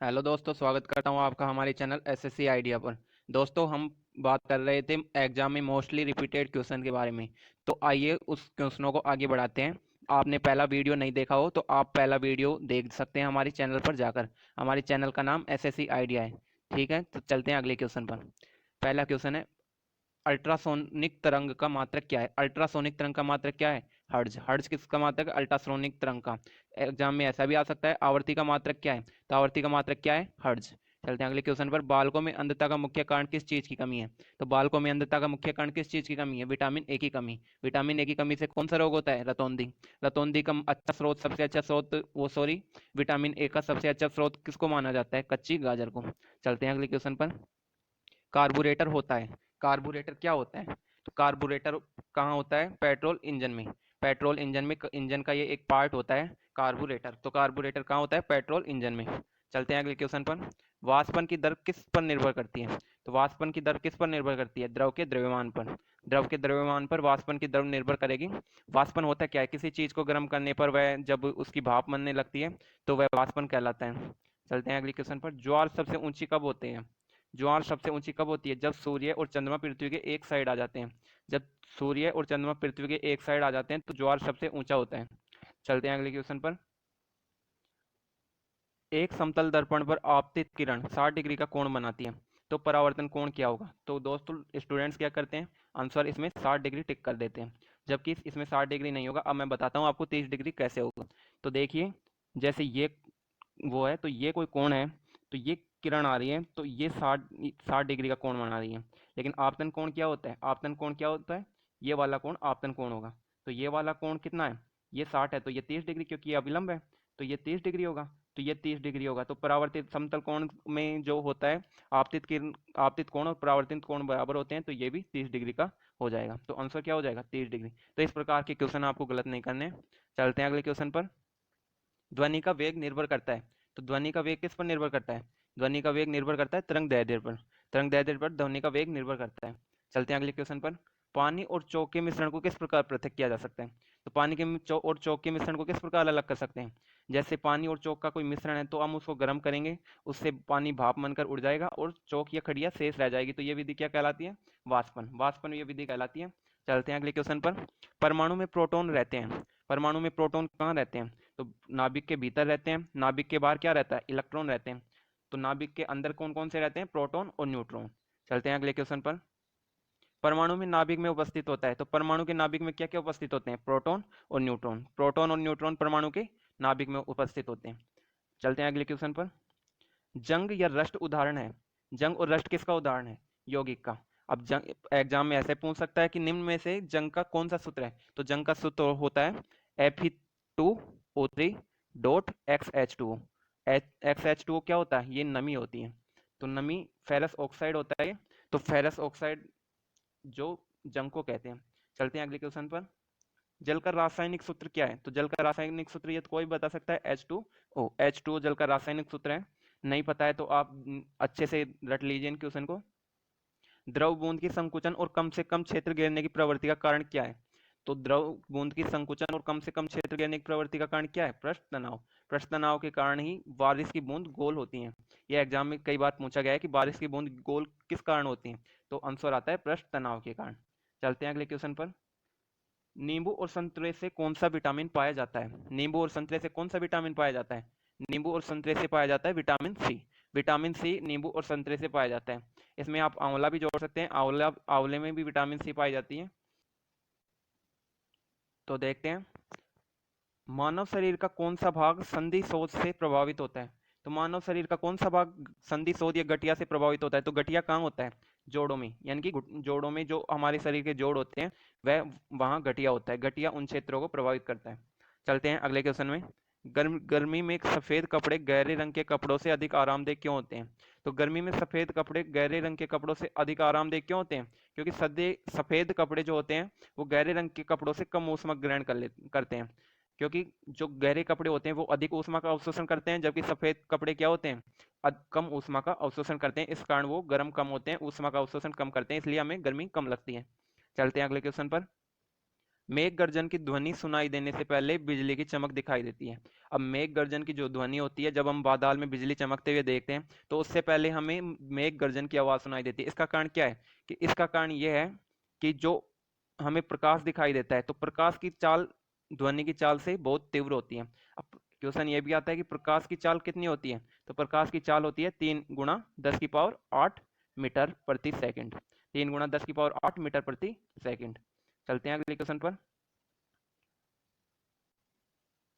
Hello दोस्तों, स्वागत करता हूं आपका हमारे चैनल एसएससी आइडिया पर। दोस्तों, हम बात कर रहे थे एग्जाम में मोस्टली रिपीटेड क्वेश्चन के बारे में। तो आइए उस क्वेश्चनों को आगे बढ़ाते हैं। आपने पहला वीडियो नहीं देखा हो तो आप पहला वीडियो देख सकते हैं हमारे चैनल पर जाकर। हमारे चैनल का नाम एसएससी आइडिया है। ठीक है, तो चलते हैं अगले क्वेश्चन पर। पहला क्वेश्चन है, अल्ट्रासोनिक तरंग का मात्रक क्या है? अल्ट्रासोनिक तरंग का मात्रक क्या है? हर्ट्ज। हर्ट्ज किसका मात्रक है? अल्ट्रासोनिक तरंग का। एग्जाम में ऐसा भी आ सकता है, आवर्ती का मात्रक क्या है? तो आवर्ती का मात्रक क्या है? हर्ट्ज। चलते हैं अगले क्वेश्चन पर। बालकों में अंधता का मुख्य कारण किस चीज की कमी है? तो बालकों में अंधता का मुख्य कारण किस चीज की कमी है? विटामिन ए की कमी। विटामिन ए की कमी से कौन सा रोग होता है? रतौंधी। रतौंधी का अच्छा स्रोत, सबसे अच्छा स्रोत, वो सॉरी, विटामिन ए का सबसे अच्छा स्रोत किसको माना जाता है? कच्ची गाजर को। चलते हैं अगले क्वेश्चन पर। कार्बोरेटर होता है, कार्बोरेटर क्या होता है? तो कार्बोरेटर कहाँ होता है? पेट्रोल इंजन में। पेट्रोल इंजन में इंजन का ये एक पार्ट होता है कार्बोरेटर। तो कार्बोरेटर कहाँ होता है? पेट्रोल इंजन में। चलते हैं अगले क्वेश्चन पर। वाष्पन की दर किस पर निर्भर करती है? तो वाष्पन की दर किस पर निर्भर करती है? द्रव के द्रव्यमान पर। द्रव के द्रव्यमान पर वाष्पन की दर निर्भर करेगी। वाष्पन होता क्या है? किसी चीज को गर्म करने पर वह जब उसकी भाप बनने लगती है तो वह वाष्पन कहलाता है। चलते हैं अगले क्वेश्चन पर। ज्वार सबसे ऊंची कब होते हैं? ज्वार सबसे ऊंची कब होती है? जब सूर्य और चंद्रमा पृथ्वी के एक साइड आ जाते हैं। जब सूर्य और चंद्रमा पृथ्वी के एक साइड आ जाते हैं तो ज्वार सबसे ऊंचा होता है। चलते हैं अगले क्वेश्चन पर। एक समतल दर्पण पर आपतित किरण 60 डिग्री का कोण बनाती है, तो परावर्तन कोण क्या होगा? तो दोस्तों, स्टूडेंट्स क्या करते हैं, आंसर इसमें 60 डिग्री टिक कर देते हैं, जबकि इसमें 60 डिग्री नहीं होगा। अब मैं बताता हूँ आपको 30 डिग्री कैसे होगा। तो देखिए, जैसे ये वो है, तो ये कोई कोण है, तो ये किरण आ रही है, तो ये 60 डिग्री का कोण बना रही है। लेकिन आपतन कोण क्या होता है? आपतन कोण क्या होता है? ये वाला कोण आपतन कोण होगा। तो ये वाला कोण कितना है? ये 60 है, तो ये 30 डिग्री, क्योंकि ये अभिलंब है, तो ये 30 डिग्री होगा। तो ये 30 डिग्री होगा। तो परावर्तित समतल कोण में जो होता है, आपतित किरण, आपतित कोण और परावर्तित कोण बराबर होते हैं, तो ये भी 30 डिग्री का हो जाएगा। तो आंसर क्या हो जाएगा? 30 डिग्री। तो इस प्रकार के क्वेश्चन आपको गलत नहीं करने। चलते हैं अगले क्वेश्चन पर। ध्वनि का वेग निर्भर करता है, तो ध्वनि का वेग किस पर निर्भर करता है? ध्वनि का वेग निर्भर करता है तरंग दैर्ध्य पर। तरंग दैर्ध्य पर ध्वनि का वेग निर्भर करता है। चलते हैं अगले क्वेश्चन पर। पानी और चौक के मिश्रण को किस प्रकार पृथक किया जा सकता है? तो पानी के और चौक के मिश्रण को किस प्रकार अलग कर सकते हैं? जैसे पानी और चौक का कोई मिश्रण है, तो हम उसको गर्म करेंगे, उससे पानी भाप बनकर उड़ जाएगा और चौक या खड़िया शेष रह जाएगी। तो ये विधि क्या कहलाती है? वाष्पन। वाष्पन ये विधि कहलाती है। चलते हैं अगले क्वेश्चन पर। परमाणु में प्रोटॉन रहते हैं, परमाणु में प्रोटॉन कहाँ रहते हैं? तो नाभिक के भीतर रहते हैं। नाभिक के बाहर क्या रहता है? इलेक्ट्रॉन रहते हैं। तो नाभिक के अंदर कौन कौन से रहते हैं? प्रोटॉन और न्यूट्रॉन। चलते हैं अगले क्वेश्चन पर। परमाणु में नाभिक में उपस्थित होता है, तो परमाणु के नाभिक में क्या क्या उपस्थित होते हैं? प्रोटॉन और न्यूट्रॉन। प्रोटॉन और न्यूट्रॉन परमाणु के नाभिक में उपस्थित होते हैं। चलते हैं अगले क्वेश्चन पर। जंग या रस्ट उदाहरण है। जंग और रस्ट किसका उदाहरण है? यौगिक का। अब जंग एग्जाम में ऐसे पूछ सकता है कि निम्न में से जंग का कौन सा सूत्र है? तो जंग का सूत्र होता है Fe2O3 डॉट XH2O। XH2O क्या होता है? ये नमी होती है। तो नमी फेरस ऑक्साइड होता है। तो फेरस ऑक्साइड जो जंग को कहते हैं। चलते हैं अगले क्वेश्चन पर। जल का रासायनिक सूत्र क्या है? तो जल का रासायनिक सूत्र ये तो कोई बता सकता है, H2O। H2O जल का रासायनिक सूत्र है। नहीं पता है तो आप अच्छे से रट लीजिए इन क्वेश्चन को। द्रव बूंद की संकुचन और कम से कम क्षेत्र घेरने की प्रवृत्ति का कारण क्या है? तो द्रव बूंद की संकुचन और कम से कम क्षेत्र घेरने की प्रवृत्ति का कारण क्या है? पृष्ठ तनाव। पृष्ठ तनाव के कारण ही बारिश की बूंद गोल होती है। यह एग्जाम में कई बार पूछा गया है कि बारिश की बूंद गोल किस कारण होती है? तो आंसर आता है पृष्ठ तनाव के कारण। चलते हैं अगले क्वेश्चन पर। नींबू और संतरे से कौन सा विटामिन पाया जाता है? नींबू और संतरे से कौन सा विटामिन पाया जाता है? नींबू और संतरे से पाया जाता है विटामिन सी। विटामिन सी नींबू और संतरे से पाया जाता है। इसमें आप आंवला भी जोड़ सकते हैं, आंवला, आंवले में भी विटामिन सी पाई जाती है। तो देखते हैं। मानव शरीर का कौन सा भाग संधि शोथ से प्रभावित होता है? तो मानव शरीर का कौन सा भाग संधि शोथ या गठिया से प्रभावित होता है? तो गठिया कहाँ होता है? जोड़ों में, यानी कि जोड़ों में जो हमारे शरीर के जोड़ होते हैं, वह वहाँ गठिया होता है। गठिया उन क्षेत्रों को प्रभावित करता है। चलते हैं अगले क्वेश्चन में। गर्मी में सफेद कपड़े गहरे रंग के कपड़ों से अधिक आरामदेह क्यों होते हैं? तो गर्मी में सफेद कपड़े गहरे रंग के कपड़ों से अधिक आरामदेह क्यों होते हैं? क्योंकि सदे सफेद कपड़े जो होते हैं वो गहरे रंग के कपड़ों से कम ऊष्मा ग्रहण करते हैं। क्योंकि जो गहरे कपड़े होते हैं वो अधिक ऊष्मा का अवशोषण करते हैं, जबकि सफेद कपड़े क्या होते हैं? कम ऊष्मा का अवशोषण करते हैं। इस कारण वो गर्म कम होते हैं, ऊष्मा का अवशोषण कम करते हैं, इसलिए हमें गर्मी कम लगती है। चलते हैं अगले क्वेश्चन पर। मेघ गर्जन की ध्वनि सुनाई देने से पहले बिजली की चमक दिखाई देती है। अब मेघ गर्जन की जो ध्वनि होती है, जब हम बादल में बिजली चमकते हुए देखते हैं तो उससे पहले हमें मेघ गर्जन की आवाज सुनाई देती है। इसका कारण क्या है? कि इसका कारण यह है कि जो हमें प्रकाश दिखाई देता है, तो प्रकाश की चाल ध्वनि की चाल से बहुत तीव्र होती है। अब क्वेश्चन ये भी आता है कि प्रकाश की चाल कितनी होती है? तो प्रकाश की चाल होती है 3 × 10⁸ मीटर प्रति सेकंड। 3 × 10⁸ मीटर प्रति सेकंड। चलते हैं अगले क्वेश्चन पर।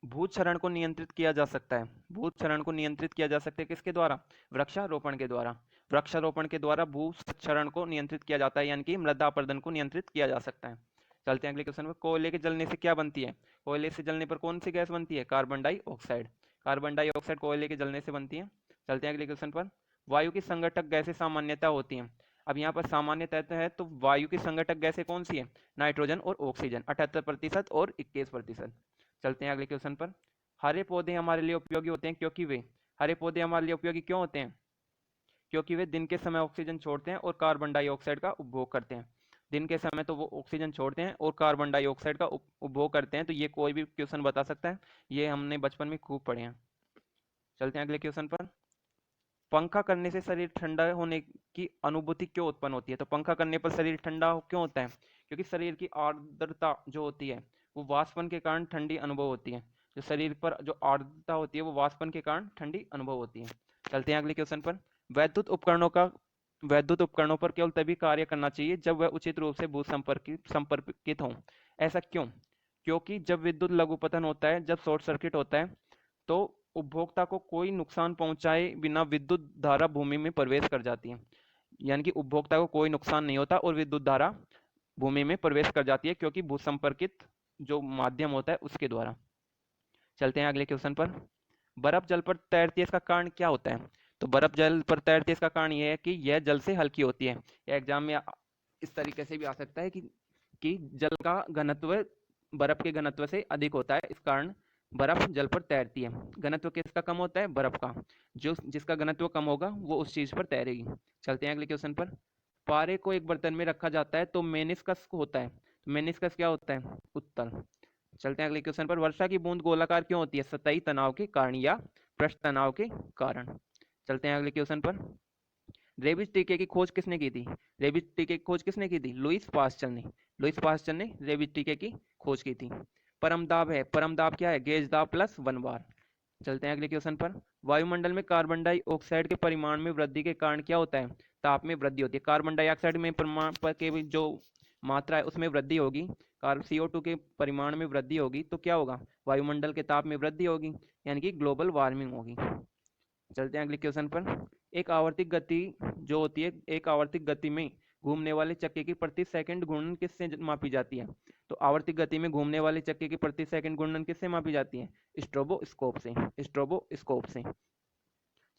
भूत क्षरण को नियंत्रित किया जा सकता है। भूत क्षरण को नियंत्रित किया जा सकता है किसके द्वारा? वृक्षारोपण के द्वारा। वृक्षारोपण के द्वारा भूत क्षरण को नियंत्रित किया जाता है, यानी कि मृदा अपरदन को नियंत्रित किया जा सकता है। चलते हैं अगले क्वेश्चन में। कोयले के जलने से क्या बनती है? कोयले से जलने पर कौन सी गैस बनती है? Carbon dioxide. कार्बन डाइऑक्साइड कोयले के जलने से बनती है। चलते हैं अगले क्वेश्चन पर। वायु की संगठक गैसें सामान्यतः होती हैं। अब यहाँ पर सामान्यतः है, तो वायु की संगठक गैसें कौन सी है? नाइट्रोजन और ऑक्सीजन 78% और 21%। चलते हैं अगले क्वेश्चन पर। हरे पौधे हमारे लिए उपयोगी होते हैं क्योंकि वे हरे पौधे हमारे लिए उपयोगी क्यों होते हैं? क्योंकि वे दिन के समय ऑक्सीजन छोड़ते हैं और कार्बन डाइऑक्साइड का उपभोग करते हैं। दिन के समय तो वो ऑक्सीजन छोड़ते हैं और कार्बन डाइऑक्साइड का उपभोग करते हैं। तो ये कोई भी क्वेश्चन बता सकता है, ये हमने बचपन में खूब पढ़े हैं। चलते हैं अगले क्वेश्चन पर। पंखा करने से शरीर ठंडा होने की अनुभूति क्यों उत्पन्न होती है? तो पंखा करने पर शरीर ठंडा क्यों होता है? क्योंकि शरीर की आर्द्रता जो होती है वो वाष्पन के कारण ठंडी अनुभव होती है। जो शरीर पर जो आर्द्रता होती है वो वाष्पन के कारण ठंडी अनुभव होती है। चलते हैं अगले क्वेश्चन पर। वैद्युत उपकरणों का वैद्युत उपकरणों पर केवल तभी कार्य करना चाहिए जब वह उचित रूप से भू संपर्कित हों। ऐसा क्यों? क्योंकि जब विद्युत लघुपतन होता है, जब शॉर्ट सर्किट होता है, तो उपभोक्ता को कोई नुकसान पहुंचाए बिना विद्युत धारा भूमि में प्रवेश कर जाती है। यानी कि उपभोक्ता को कोई नुकसान नहीं होता और विद्युत धारा भूमि में प्रवेश कर जाती है, क्योंकि भूसंपर्कित जो माध्यम होता है उसके द्वारा। चलते हैं अगले क्वेश्चन पर। बर्फ जल पर तैरती है, इसका कारण क्या होता है? तो बर्फ जल पर तैरती है, इसका कारण यह है कि यह जल से हल्की होती है। एग्जाम में इस तरीके से भी आ सकता है कि जल का घनत्व बर्फ के घनत्व से अधिक होता है, इस कारण बर्फ जल पर तैरती है। घनत्व किसका कम होता है? बर्फ का। जो जिसका घनत्व कम होगा वो उस चीज पर तैरेगी। चलते हैं अगले क्वेश्चन पर। पारे को एक बर्तन में रखा जाता है तो मेनिस्कस होता है। तो मेनिस्कस क्या होता है? उत्तल। चलते हैं अगले क्वेश्चन पर। वर्षा की बूंद गोलाकार क्यों होती है? सतही तनाव के कारण या पृष्ठ तनाव के कारण। चलते हैं अगले क्वेश्चन पर। रेबिज टीके की खोज किसने की थी? रेबिज टीके की खोज किसने की थी? लुईस पास्चर ने। लुईस पास्चर ने रेबिज टीके की खोज की थी। परम दाब है, परम दाब क्या है? गेज दाब प्लस 1 बार। चलते हैं अगले क्वेश्चन पर। वायुमंडल में कार्बन डाइऑक्साइड के परिमाण में वृद्धि के कारण क्या होता है? ताप में वृद्धि होती है। कार्बन डाइऑक्साइड में परिमाण पर के जो मात्रा है उसमें वृद्धि होगी, CO2 के परिमाण में वृद्धि होगी, तो क्या होगा? वायुमंडल के ताप में वृद्धि होगी, यानी कि ग्लोबल वार्मिंग होगी। चलते हैं अगले क्वेश्चन पर। एक आवर्तिक गति जो होती है, एक आवर्तिक गति में घूमने वाले चक्के की प्रति सेकंड घूर्णन किससे मापी जाती है? तो आवर्तिक गति में घूमने वाले चक्के की प्रति सेकंड घूर्णन किससे मापी जाती है? स्ट्रोबोस्कोप से। स्ट्रोबोस्कोप से।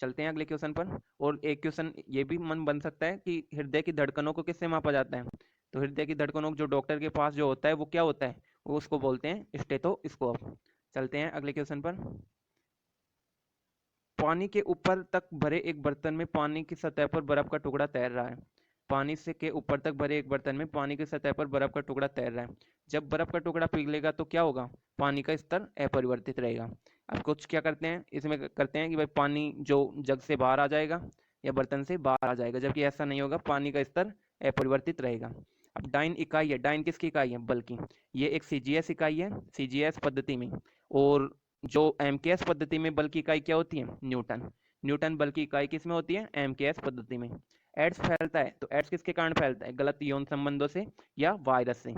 चलते हैं अगले क्वेश्चन पर। और एक क्वेश्चन ये भी मन बन सकता है कि हृदय की धड़कनों को किससे मापा जाता है? तो हृदय की धड़कनों को जो डॉक्टर के पास जो होता है वो क्या होता है? वो उसको बोलते हैं स्टेथोस्कोप। चलते हैं अगले क्वेश्चन पर। पानी के ऊपर तक भरे एक बर्तन में पानी की सतह पर बर्फ का टुकड़ा तैर रहा है। पानी से के ऊपर तक भरे एक बर्तन में पानी की सतह पर बर्फ का टुकड़ा तैर रहा है। जब बर्फ का टुकड़ा पिघलेगा तो क्या होगा? पानी का स्तर अपरिवर्तित रहेगा। अब कुछ क्या करते हैं इसमें, करते हैं कि भाई पानी जो जग से बाहर आ जाएगा या बर्तन से बाहर आ जाएगा, जबकि ऐसा नहीं होगा, पानी का स्तर अपरिवर्तित रहेगा। अब डाइन इकाई है, डाइन किसकी इकाई है? बल की। ये एक CGS इकाई है, CGS पद्धति में। और जो MKS पद्धति में बल की इकाई क्या होती है? न्यूटन। न्यूटन बल की इकाई किस में होती है? MKS पद्धति में। एड्स फैलता है, तो एड्स किसके कारण फैलता है? गलत यौन संबंधों से या वायरस से।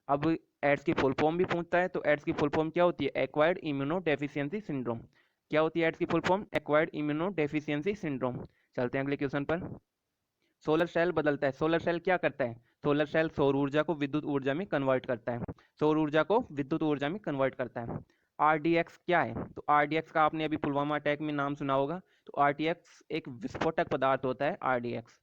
अब एड्स की फुल फॉर्म भी पूछता है, तो एड्स की फुल फॉर्म क्या होती है? Acquired immuno deficiency syndrome. क्या होती है एड्स की full form? Acquired immuno deficiency syndrome. चलते हैं अगले क्वेश्चन पर। सोलर सेल बदलता है। सोलर सेल क्या करता है? सोलर सेल सौर ऊर्जा को विद्युत ऊर्जा में कन्वर्ट करता है। सौर ऊर्जा को विद्युत ऊर्जा में कन्वर्ट करता है। RDX क्या है? तो RDX का आपने अभी पुलवामा अटैक में नाम सुना होगा। तो RDX एक विस्फोटक पदार्थ होता है, RDX।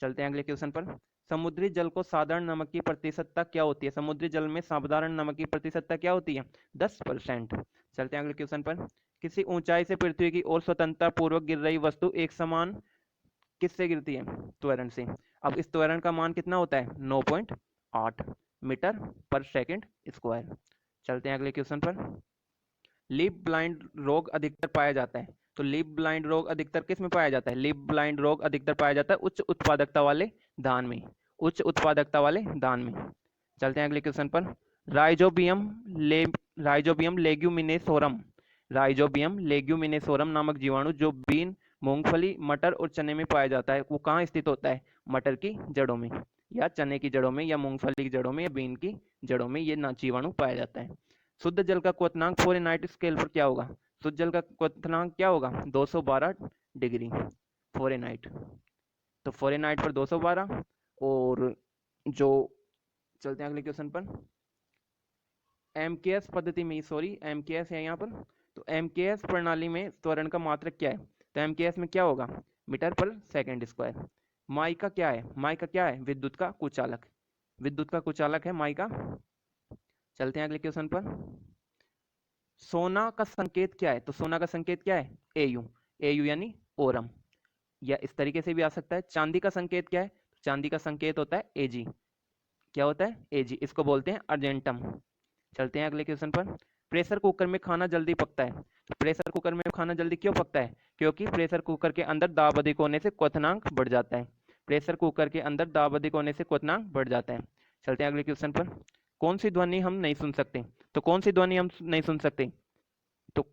चलते हैं अगले क्वेश्चन पर। समुद्री जल को साधारण नमक की प्रतिशतता क्या होती है? समुद्री जल में साधारण नमक की प्रतिशतता क्या होती है? 10%। चलते हैं अगले क्वेश्चन पर। किसी ऊंचाई से पृथ्वी की ओर स्वतंत्रता पूर्वक गिर रही वस्तु एक समान किससे गिरती है? त्वरण से। अब इस त्वरण का मान कितना होता है? 9.8 मीटर पर सेकंड स्क्वायर। चलते हैं अगले क्वेश्चन पर। लिप ब्लाइंड रोग अधिकतर पाया जाता है, तो लिप ब्लाइंड रोग अधिकतर किस में पाया जाता है? लिप ब्लाइंड रोग अधिकतर पाया जाता है उच्च उत्पादकता वाले धान में, उच्च उत्पादकता वाले धान में। चलते हैं अगले क्वेश्चन पर। राइजोबियम ले राइजोबियम लेग्यूमिनेसोरम, राइजोबियम लेग्यूमिनेसोरम नामक जीवाणु जो बीन, मूंगफली, मटर और चने में पाया जाता है, वो कहाँ स्थित होता है? मटर की जड़ों में, या चने की जड़ों में, या मूंगफली की जड़ों में, या बीन की जड़ों में ये जीवाणु पाया जाता है। शुद्ध जल का क्वथनांक फ़ारेनहाइट स्केल पर क्या होगा? शुद्ध जल का क्वथनांक क्या होगा? 212 डिग्री फ़ारेनहाइट। तो फ़ारेनहाइट पर 212। और जो, चलते हैं अगले क्वेश्चन पर। एमकेएस पद्धति में, सॉरी एमकेएस है यहाँ पर, तो एमकेएस प्रणाली में त्वरण का मात्रक क्या है? तो एमकेएस में क्या होगा? मीटर पर सेकंड स्क्वायर। माइका क्या है? माइका क्या है? विद्युत का कुचालक, विद्युत का कुचालक है माइका। चलते हैं अगले क्वेश्चन पर। सोना का संकेत क्या है? तो सोना का संकेत क्या है? एयू, एयू यानी ओरम, या इस तरीके से भी आ सकता है। चांदी का संकेत क्या है? चांदी का संकेत होता है एजी। क्या होता है? एजी, इसको बोलते हैं अर्जेंटम। चलते हैं अगले क्वेश्चन पर। प्रेशर कुकर में खाना जल्दी पकता है, तो प्रेशर कुकर में खाना जल्दी क्यों पकता है? क्योंकि प्रेशर कुकर के अंदर दाब अधिक होने से क्वथनांक बढ़ जाता है, प्रेशर कुकर के अंदर दाब अधिक होने से क्वथनांक बढ़ जाता है। चलते हैं अगले क्वेश्चन पर। कौन सी ध्वनि हम नहीं सुन सकते? तो कौन सी ध्वनि हम नहीं सुन सकते? तो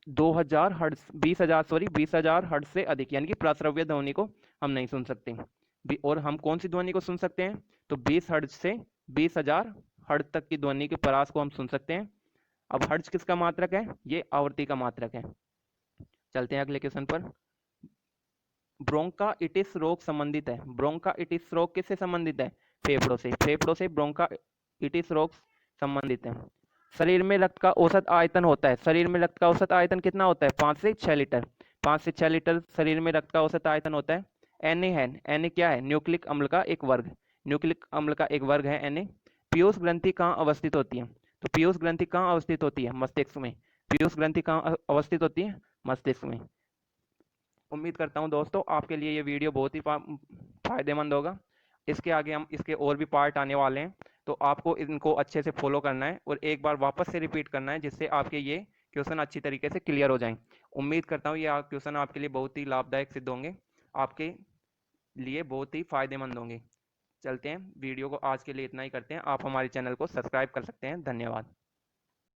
2000 हर्ट्ज, 20,000 हर्ट्ज से अधिक यानी कि प्राश्रव्य ध्वनि को हम नहीं सुन सकते। और हम कौन सी ध्वनि को सुन सकते हैं? तो 20 हर्ट्ज से 20,000 हर्ट्ज तक की ध्वनि के परास को हम सुन सकते हैं। अब हर्ट्ज किसका मात्रक है? ये आवृत्ति का मात्रक है। चलते हैं अगले क्वेश्चन पर। ब्रोंकाइटिस रोग संबंधित है, ब्रोंकाइटिस रोग किससे संबंधित है? फेफड़ों से, फेफड़ों से ब्रोंकाइटिस रोग संबंधित है। शरीर में रक्त का औसत आयतन होता है, शरीर में रक्त का औसत आयतन कितना होता है? 5 से 6 लीटर, 5 से 6 लीटर शरीर में रक्त का औसत आयतन होता है। Na है, Na क्या है? न्यूक्लिक अम्ल का एक वर्ग, न्यूक्लिक अम्ल का एक वर्ग है Na। पीयूष ग्रंथि कहाँ अवस्थित होती है? तो पीयूष ग्रंथि कहाँ अवस्थित होती है? मस्तिष्क में। पीयूष ग्रंथि कहाँ अवस्थित होती है? मस्तिष्क में। उम्मीद करता हूँ दोस्तों आपके लिए ये वीडियो बहुत ही फायदेमंद होगा। इसके आगे हम इसके और भी पार्ट आने वाले हैं, तो आपको इनको अच्छे से फॉलो करना है और एक बार वापस से रिपीट करना है, जिससे आपके ये क्वेश्चन अच्छी तरीके से क्लियर हो जाएं। उम्मीद करता हूँ ये क्वेश्चन आपके लिए बहुत ही लाभदायक सिद्ध होंगे, आपके लिए बहुत ही फायदेमंद होंगे। चलते हैं, वीडियो को आज के लिए इतना ही करते हैं। आप हमारे चैनल को सब्सक्राइब कर सकते हैं। धन्यवाद।